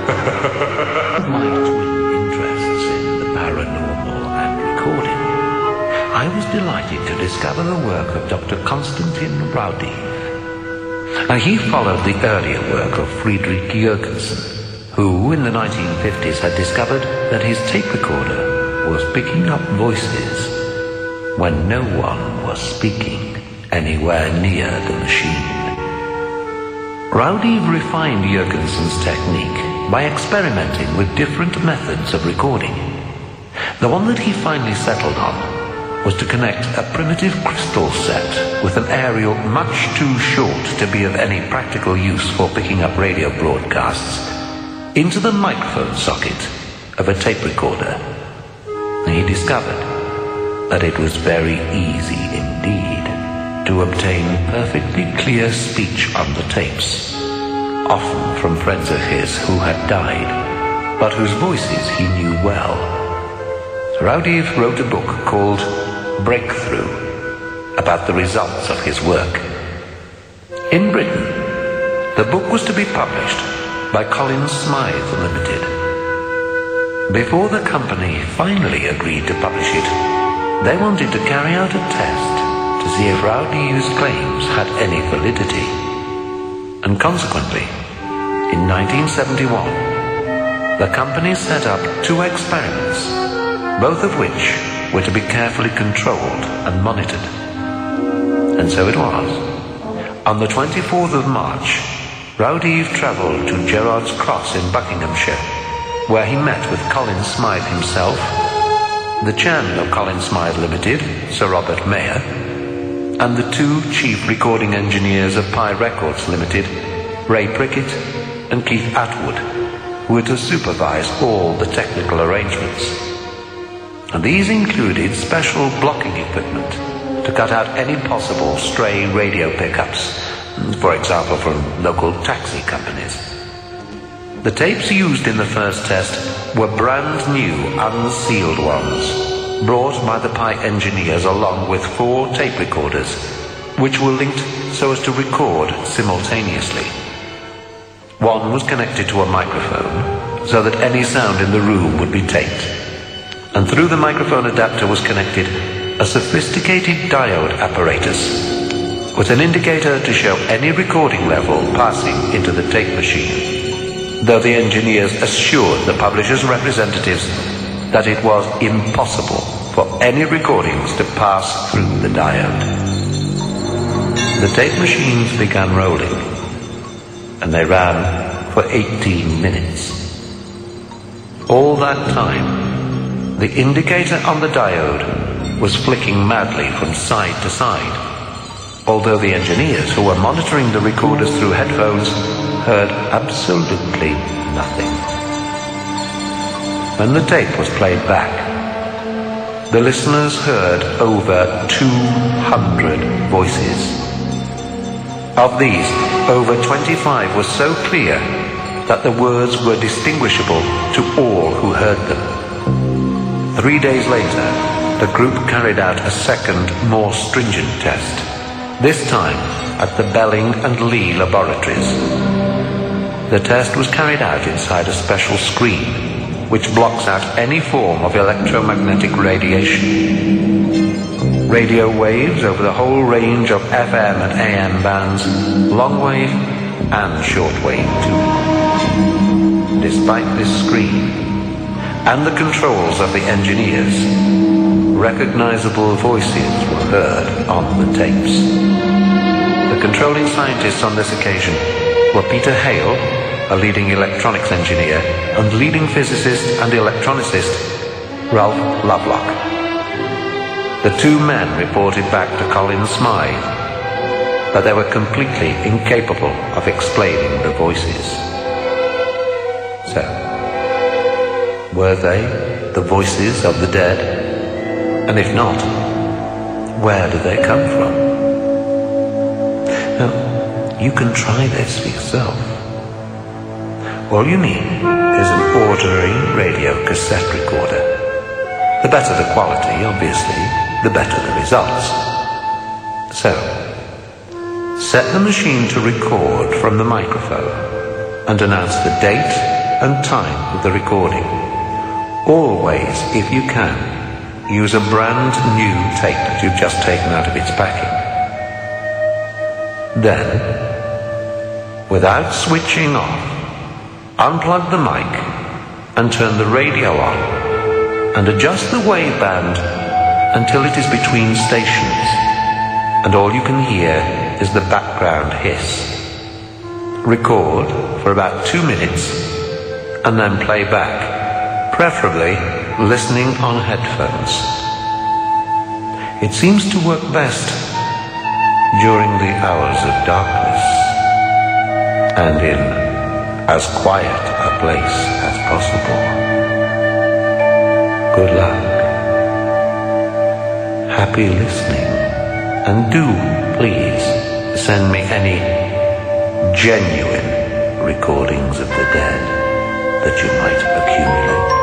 My twin interests in the paranormal and recording, I was delighted to discover the work of Dr. Konstantin Raudive. And he followed the earlier work of Friedrich Jürgensen, who in the 1950s had discovered that his tape recorder was picking up voices when no one was speaking anywhere near the machine. Raudive refined Jürgensen's technique by experimenting with different methods of recording. The one that he finally settled on was to connect a primitive crystal set with an aerial much too short to be of any practical use for picking up radio broadcasts into the microphone socket of a tape recorder. And he discovered that it was very easy indeed to obtain perfectly clear speech on the tapes, often from friends of his who had died, but whose voices he knew well. Raudive wrote a book called Breakthrough about the results of his work. In Britain, the book was to be published by Collins Smythe Limited. Before the company finally agreed to publish it, they wanted to carry out a test to see if Raudive's claims had any validity. And consequently, in 1971, the company set up 2 experiments, both of which were to be carefully controlled and monitored. And so it was. On the 24th of March, Raudive travelled to Gerrard's Cross in Buckinghamshire, where he met with Collins Smythe himself, the chairman of Collins Smythe Limited, Sir Robert Mayer, and the 2 chief recording engineers of Pi Records Limited, Ray Prickett and Keith Atwood, who were to supervise all the technical arrangements. And these included special blocking equipment to cut out any possible stray radio pickups, for example from local taxi companies. The tapes used in the first test were brand new, unsealed ones, brought by the Pi engineers along with 4 tape recorders, which were linked so as to record simultaneously. One was connected to a microphone, so that any sound in the room would be taped. And through the microphone adapter was connected a sophisticated diode apparatus with an indicator to show any recording level passing into the tape machine, though the engineers assured the publisher's representatives that it was impossible for any recordings to pass through the diode. The tape machines began rolling, and they ran for 18 minutes. All that time, the indicator on the diode was flicking madly from side to side, although the engineers who were monitoring the recorders through headphones heard absolutely nothing. When the tape was played back, the listeners heard over 200 voices. Of these, over 25 were so clear that the words were distinguishable to all who heard them. 3 days later, the group carried out a second, more stringent test, this time at the Belling and Lee laboratories. The test was carried out inside a special screen, which blocks out any form of electromagnetic radiation. Radio waves over the whole range of FM and AM bands, long-wave and short-wave too. Despite this screen, and the controls of the engineers, recognizable voices were heard on the tapes. The controlling scientists on this occasion were Peter Hale, a leading electronics engineer, and leading physicist and electronicist Ralph Lovelock. The 2 men reported back to Collins Smythe that they were completely incapable of explaining the voices. So, were they the voices of the dead? And if not, where did they come from? Now, you can try this for yourself. All you need is an ordinary radio cassette recorder. The better the quality, obviously, the better the results. So, set the machine to record from the microphone and announce the date and time of the recording. Always, if you can, use a brand new tape that you've just taken out of its packing. Then, without switching off, unplug the mic and turn the radio on and adjust the wave band until it is between stations and all you can hear is the background hiss. Record for about 2 minutes and then play back, preferably listening on headphones. It seems to work best during the hours of darkness and in as quiet a place as possible. Good luck. Happy listening, and do please send me any genuine recordings of the dead that you might accumulate.